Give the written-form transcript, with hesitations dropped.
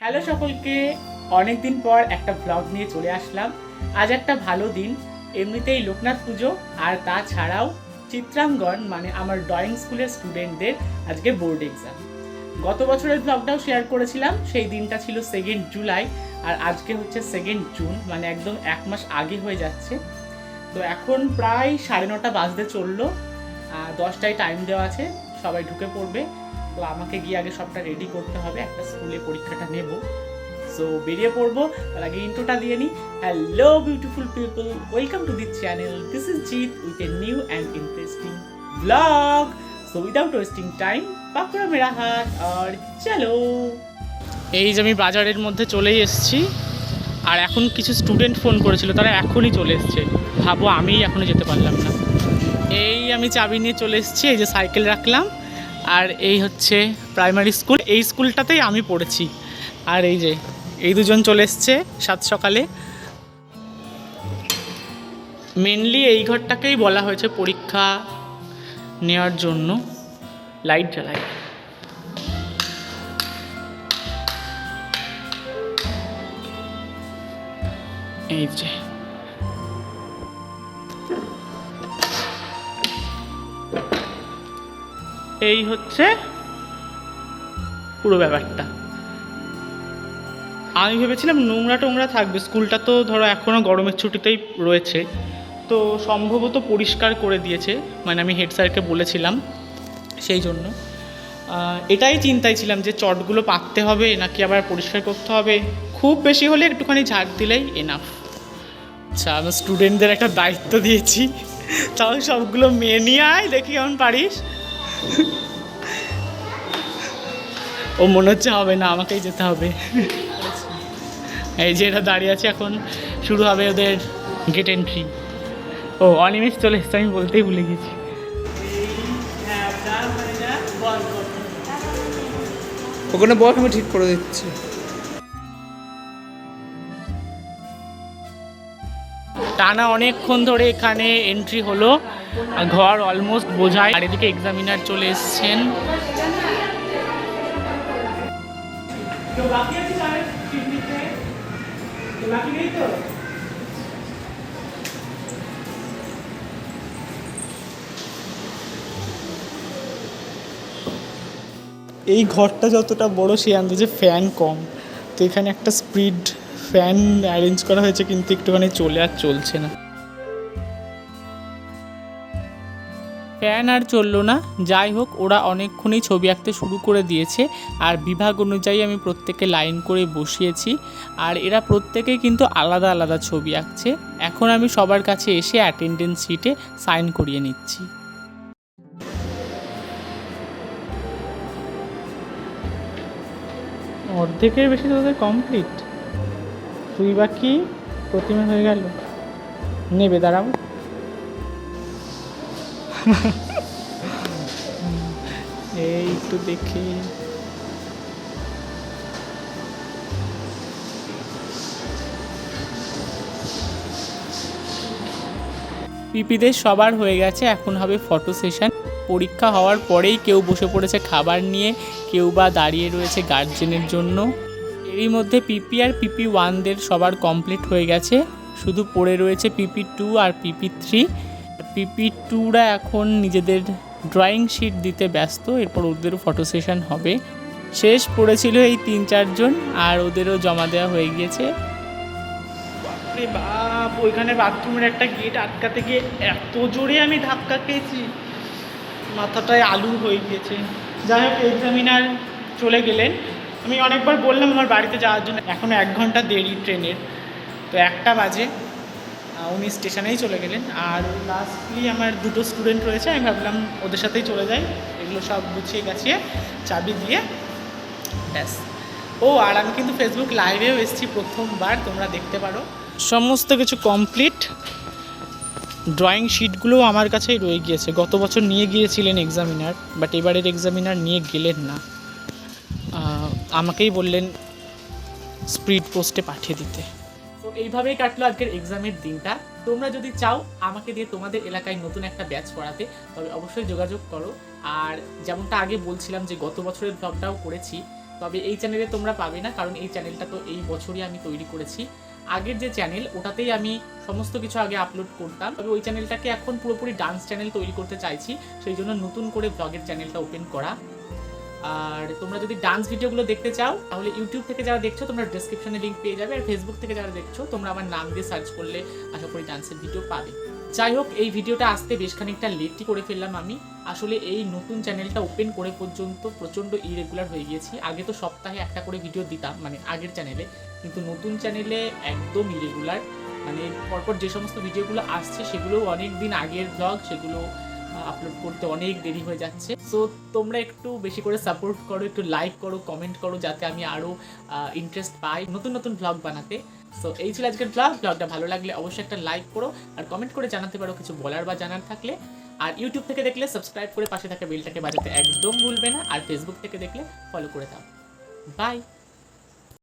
Hello সকলকে, অনেকদিন পর একটা ব্লগ নিয়ে চলে আসলাম। আজ একটা ভালো দিন, এমনিতেই লোকনাথ পুজো আর তাছাড়াও চিত্রাঙ্গন মানে আমার ড্রয়িং স্কুলের স্টুডেন্টদের আজকে বোর্ড এক্সাম। গত বছরের ব্লগটাও শেয়ার করেছিলাম, সেই দিনটা ছিল 2 জুলাই আর আজকে হচ্ছে 2 জুন, মানে একদম 1 মাস আগে হয়ে যাচ্ছে। তো এখন প্রায় 9:30 বাজতে চললো, 10টায় টাইম দেওয়া আছে, সবাই ঢুকে পড়বে। তো আমাকে গিয়ে আগে সবটা রেডি করতে হবে, একটা স্কুলে পরীক্ষাটা নেব। সো বেরিয়ে পড়বো, তার আগে ইন্ট্রোটা দিয়ে নিই। Hello beautiful people, welcome to this channel. This is Jeet with a new and interesting blog. So without wasting time পাকড়া মেরা হাত আর চলো। এই যে আমি বাজারের মধ্যে চলেই এসেছি, আর এখন কিছু স্টুডেন্ট ফোন করেছিল, তারা এখনই চলে এসছে। ভাবো আমি এখনও যেতে পারলাম না। এই আমি চাবি নিয়ে চলে এসেছি, এই যে সাইকেল রাখলাম। আর এই হচ্ছে প্রাইমারি স্কুল, এই স্কুলটাতেই আমি পড়েছি। আর এই যে এই দুজন চলে এসছে সাত সকালে। মেনলি এই ঘরটাকেই বলা হয়েছে পরীক্ষা নেওয়ার জন্য। লাইট জ্বালাই। এই যে এই হচ্ছে পুরো ব্যাপারটা। আমি ভেবেছিলাম নোংরা টোংরা থাকবে, স্কুলটা তো ধরো এখনও গরমের ছুটিতেই রয়েছে, তো সম্ভবত পরিষ্কার করে দিয়েছে, মানে আমি হেড স্যারকে বলেছিলাম, সেই জন্য এটাই চিন্তায় ছিলাম যে চটগুলো পাততে হবে নাকি আবার পরিষ্কার করতে হবে। খুব বেশি হলে একটুখানি ঝাড় দিলেই এনাফ। আচ্ছা, আমি স্টুডেন্টদের একটা দায়িত্ব দিয়েছি, তাহলে সবগুলো মেয়ে নিয়ে আয়, দেখি কেমন পারিস। ও মনে হচ্ছে হবে না, আমাকেই যেতে হবে। এই যে এটা দাঁড়িয়ে আছে, এখন শুরু হবে ওদের গেট এন্ট্রি। ও অনিমেষ চলে এসছে, আমি বলতেই ভুলে গেছি। ওখানে বল, আমি ঠিক করে দিচ্ছি। টানা অনেকক্ষণ ধরে এখানে এন্ট্রি হলো, ঘর অলমোস্ট বোঝায়। আর এদিকে এক্সামিনার চলে এসছেন। এই ঘরটা যতটা বড় সেই আন্দাজে ফ্যান কম, তো এখানে একটা স্পিড ফ্যান অ্যারেঞ্জ করা হয়েছে, কিন্তু একটুখানি চলছে না। ফ্যান আর চললো না, যাই হোক ওরা অনেকক্ষণই ছবি আঁকতে শুরু করে দিয়েছে। আর বিভাগ অনুযায়ী আমি প্রত্যেকে লাইন করে বসিয়েছি, আর এরা প্রত্যেকেই কিন্তু আলাদা আলাদা ছবি আঁকছে। এখন আমি সবার কাছে এসে অ্যাটেন্ডেন্স শিটে সাইন করিয়ে নিচ্ছি। অর্ধেকের বেশি তোদের কমপ্লিট, তুই বাকি প্রতিমা হয়ে গেল। নেবে দাঁড়াও, এই একটু দেখি। পিপিদের সবার হয়ে গেছে, এখন হবে ফটো সেশন। পরীক্ষা হওয়ার পরেই কেউ বসে পড়েছে খাবার নিয়ে, কেউ বা দাঁড়িয়ে রয়েছে গার্জেনের জন্য। এরই মধ্যে পিপি আর পিপি 1দের সবার কমপ্লিট হয়ে গেছে, শুধু পড়ে রয়েছে পিপি 2 আর পিপি 3। পিপি 2রা এখন নিজেদের ড্রয়িং শিট দিতে ব্যস্ত, এরপর ওদেরও ফটো সেশন হবে। শেষ পড়েছিল এই 3-4 জন, আর ওদেরও জমা দেওয়া হয়ে গিয়েছে। বাপরে বাপ, ওইখানে বাথরুমের একটা গেট আটকাতে গিয়ে এত জোরে আমি ধাক্কা খেয়েছি, মাথাটায় আলু হয়ে গিয়েছে। যাই হোক, এক্সামিনার চলে গেলেন। আমি অনেকবার বললাম আমার বাড়িতে যাওয়ার জন্য, এখনও 1 ঘন্টা দেরি ট্রেনের, তো 1টা বাজে। উনি স্টেশনেই চলে গেলেন। আর লাস্টলি আমার 2টো স্টুডেন্ট রয়েছে, আমি ভাবলাম ওদের সাথেই চলে যাই, এগুলো সব গুছিয়ে গাছিয়ে চাবি দিয়ে ব্যাস। ও আর আমি কিন্তু ফেসবুক লাইভেও এসেছি প্রথমবার, তোমরা দেখতে পারো। সমস্ত কিছু কমপ্লিট, ড্রয়িং শিটগুলোও আমার কাছেই রয়ে গিয়েছে। গত বছর নিয়ে গিয়েছিলেন এক্সামিনার, বাট এবারের এক্সামিনার নিয়ে গেলেন না, আমাকেই বললেন স্পিড পোস্টে পাঠিয়ে দিতে। তো এইভাবেই কাটলো আজকের এক্সামের দিনটা। তোমরা যদি চাও আমাকে দিয়ে তোমাদের এলাকায় নতুন একটা ব্যাচ পড়াতে, তবে অবশ্যই যোগাযোগ করো। আর যেমনটা আগে বলছিলাম যে গত বছরের ব্লগটাও করেছি, তবে এই চ্যানেলে তোমরা পাবে না, কারণ এই চ্যানেলটা তো এই বছরই আমি তৈরি করেছি। আগের যে চ্যানেল ওটাতেই আমি সমস্ত কিছু আগে আপলোড করতাম, তবে ওই চ্যানেলটাকে এখন পুরোপুরি ডান্স চ্যানেল তৈরি করতে চাইছি, সেই জন্য নতুন করে ব্লগের চ্যানেলটা ওপেন করা। আর তোমরা যদি ডান্স ভিডিওগুলো দেখতে চাও তাহলে ইউটিউব থেকে যারা দেখছো তোমরা ডেসক্রিপশনে লিঙ্ক পেয়ে যাবে, আর ফেসবুক থেকে যারা দেখছো তোমরা আমার নাম দিয়ে সার্চ করলে আশা করি ডান্সের ভিডিও পাবে। যাই হোক, এই ভিডিওটা আসতে বেশ খানিকটা লেটই করে ফেললাম আমি। আসলে এই নতুন চ্যানেলটা ওপেন করে পর্যন্ত প্রচণ্ড ইরেগুলার হয়ে গিয়েছি। আগে তো সপ্তাহে একটা করে ভিডিও দিতাম, মানে আগের চ্যানেলে, কিন্তু নতুন চ্যানেলে একদম ইরেগুলার। মানে পরপর যে সমস্ত ভিডিওগুলো আসছে সেগুলো অনেক দিন আগের ব্লগ, সেগুলো আপলোড করতে অনেক দেরি হয়ে যাচ্ছে। সো তোমরা একটু বেশি করে সাপোর্ট করো, একটু লাইক করো, কমেন্ট করো, যাতে আমি আরও ইন্টারেস্ট পাই নতুন নতুন ব্লগ বানাতে। সো এই ছিল আজকের ব্লগটা ভালো লাগলে অবশ্যই একটা লাইক করো, আর কমেন্ট করে জানাতে পারো কিছু বলার বা জানার থাকলে। আর ইউটিউব থেকে দেখলে সাবস্ক্রাইব করে পাশে থাকা বেলটাকে বাজাতে একদম ভুলবে না, আর ফেসবুক থেকে দেখলে ফলো করে দাও। বাই।